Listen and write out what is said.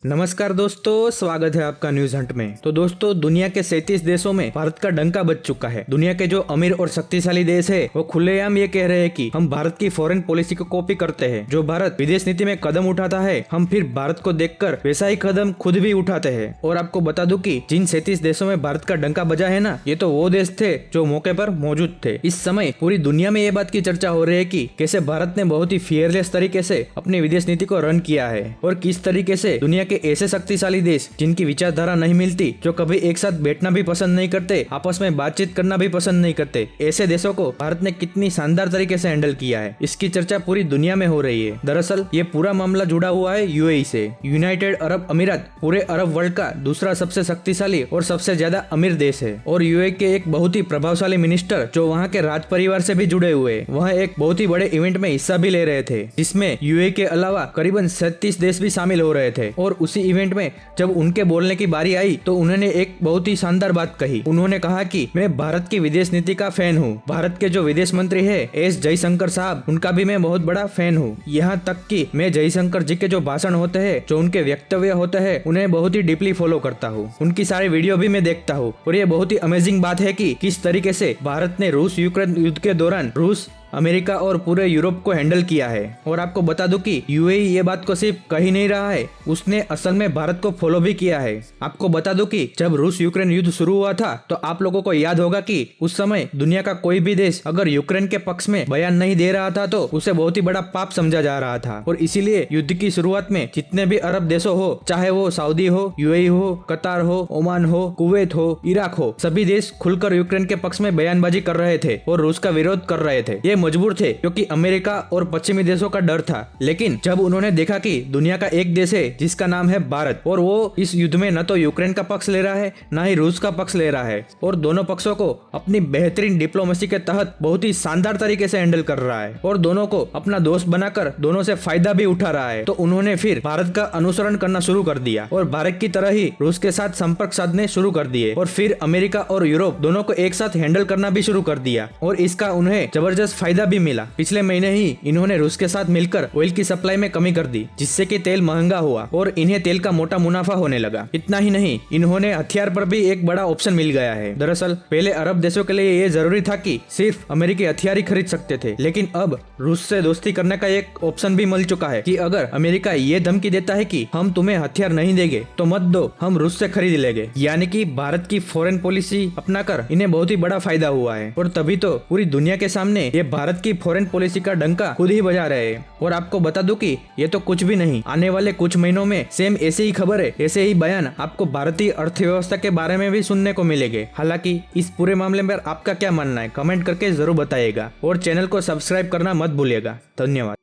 नमस्कार दोस्तों, स्वागत है आपका न्यूज हंट में। तो दोस्तों, दुनिया के 37 देशों में भारत का डंका बज चुका है। दुनिया के जो अमीर और शक्तिशाली देश है वो खुलेआम ये कह रहे हैं कि हम भारत की फॉरेन पॉलिसी को कॉपी करते हैं। जो भारत विदेश नीति में कदम उठाता है, हम फिर भारत को देखकर वैसा ही कदम खुद भी उठाते हैं। और आपको बता दूं कि जिन 37 देशों में भारत का डंका बजा है ना, ये तो वो देश थे जो मौके पर मौजूद थे। इस समय पूरी दुनिया में ये बात की चर्चा हो रही है कि कैसे भारत ने बहुत ही फियरलेस तरीके से अपनी विदेश नीति को रन किया है और किस तरीके से दुनिया के ऐसे शक्तिशाली देश जिनकी विचारधारा नहीं मिलती, जो कभी एक साथ बैठना भी पसंद नहीं करते, आपस में बातचीत करना भी पसंद नहीं करते, ऐसे देशों को भारत ने कितनी शानदार तरीके से हैंडल किया है, इसकी चर्चा पूरी दुनिया में हो रही है। दरअसल ये पूरा मामला जुड़ा हुआ है यूएई से। यूनाइटेड अरब अमीरात पूरे अरब वर्ल्ड का दूसरा सबसे शक्तिशाली और सबसे ज्यादा अमीर देश है और यूएई के एक बहुत ही प्रभावशाली मिनिस्टर जो वहाँ के राज परिवार से भी जुड़े हुए, वह एक बहुत ही बड़े इवेंट में हिस्सा भी ले रहे थे, जिसमें यूएई के अलावा करीबन 37 देश भी शामिल हो रहे थे। और उसी इवेंट में जब उनके बोलने की बारी आई तो उन्होंने एक बहुत ही शानदार बात कही। उन्होंने कहा कि मैं भारत की विदेश नीति का फैन हूँ। भारत के जो विदेश मंत्री है एस जयशंकर साहब, उनका भी मैं बहुत बड़ा फैन हूँ। यहाँ तक कि मैं जयशंकर जी के जो भाषण होते हैं, जो उनके वक्तव्य होते हैं, उन्हें बहुत ही डीपली फॉलो करता हूँ। उनकी सारी वीडियो भी मैं देखता हूँ और ये बहुत ही अमेजिंग बात है कि किस तरीके से भारत ने रूस यूक्रेन युद्ध के दौरान रूस, अमेरिका और पूरे यूरोप को हैंडल किया है। और आपको बता दूं कि यूएई ये बात को सिर्फ कह ही नहीं रहा है, उसने असल में भारत को फॉलो भी किया है। आपको बता दूं कि जब रूस यूक्रेन युद्ध शुरू हुआ था तो आप लोगों को याद होगा कि उस समय दुनिया का कोई भी देश अगर यूक्रेन के पक्ष में बयान नहीं दे रहा था तो उसे बहुत ही बड़ा पाप समझा जा रहा था। और इसीलिए युद्ध की शुरुआत में जितने भी अरब देशों हो, चाहे वो सऊदी हो, यूएई हो, कतार हो, ओमान हो, कुवैत हो, इराक हो, सभी देश खुलकर यूक्रेन के पक्ष में बयानबाजी कर रहे थे और रूस का विरोध कर रहे थे। ये मजबूर थे क्योंकि अमेरिका और पश्चिमी देशों का डर था। लेकिन जब उन्होंने देखा कि दुनिया का एक देश है जिसका नाम है भारत और वो इस युद्ध में न तो यूक्रेन का पक्ष ले रहा है न ही रूस का पक्ष ले रहा है और दोनों पक्षों को अपनी बेहतरीन डिप्लोमेसी के तहत बहुत ही शानदार तरीके से हैंडल कर रहा है और दोनों को अपना दोस्त बनाकर दोनों से फायदा भी उठा रहा है, तो उन्होंने फिर भारत का अनुसरण करना शुरू कर दिया और भारत की तरह ही रूस के साथ संपर्क साधने शुरू कर दिए और फिर अमेरिका और यूरोप दोनों को एक साथ हैंडल करना भी शुरू कर दिया और इसका उन्हें जबरदस्त फायदा भी मिला। पिछले महीने ही इन्होंने रूस के साथ मिलकर ऑयल की सप्लाई में कमी कर दी, जिससे कि तेल महंगा हुआ और इन्हें तेल का मोटा मुनाफा होने लगा। इतना ही नहीं, इन्होंने हथियार पर भी एक बड़ा ऑप्शन मिल गया है। दरअसल पहले अरब देशों के लिए ये जरूरी था कि सिर्फ अमेरिकी हथियार ही खरीद सकते थे, लेकिन अब रूस से दोस्ती करने का एक ऑप्शन भी मिल चुका है कि अगर अमेरिका ये धमकी देता है कि हम तुम्हें हथियार नहीं देंगे तो मत दो, हम रूस से खरीद लेंगे। यानी कि भारत की फॉरेन पॉलिसी अपनाकर इन्हें बहुत ही बड़ा फायदा हुआ है और तभी तो पूरी दुनिया के सामने ये भारत की फॉरेन पॉलिसी का डंका खुद ही बजा रहे हैं। और आपको बता दूं कि ये तो कुछ भी नहीं, आने वाले कुछ महीनों में सेम ऐसे ही खबर है, ऐसे ही बयान आपको भारतीय अर्थव्यवस्था के बारे में भी सुनने को मिलेंगे। हालांकि इस पूरे मामले में आपका क्या मानना है, कमेंट करके जरूर बताइएगा और चैनल को सब्सक्राइब करना मत भूलिएगा। धन्यवाद।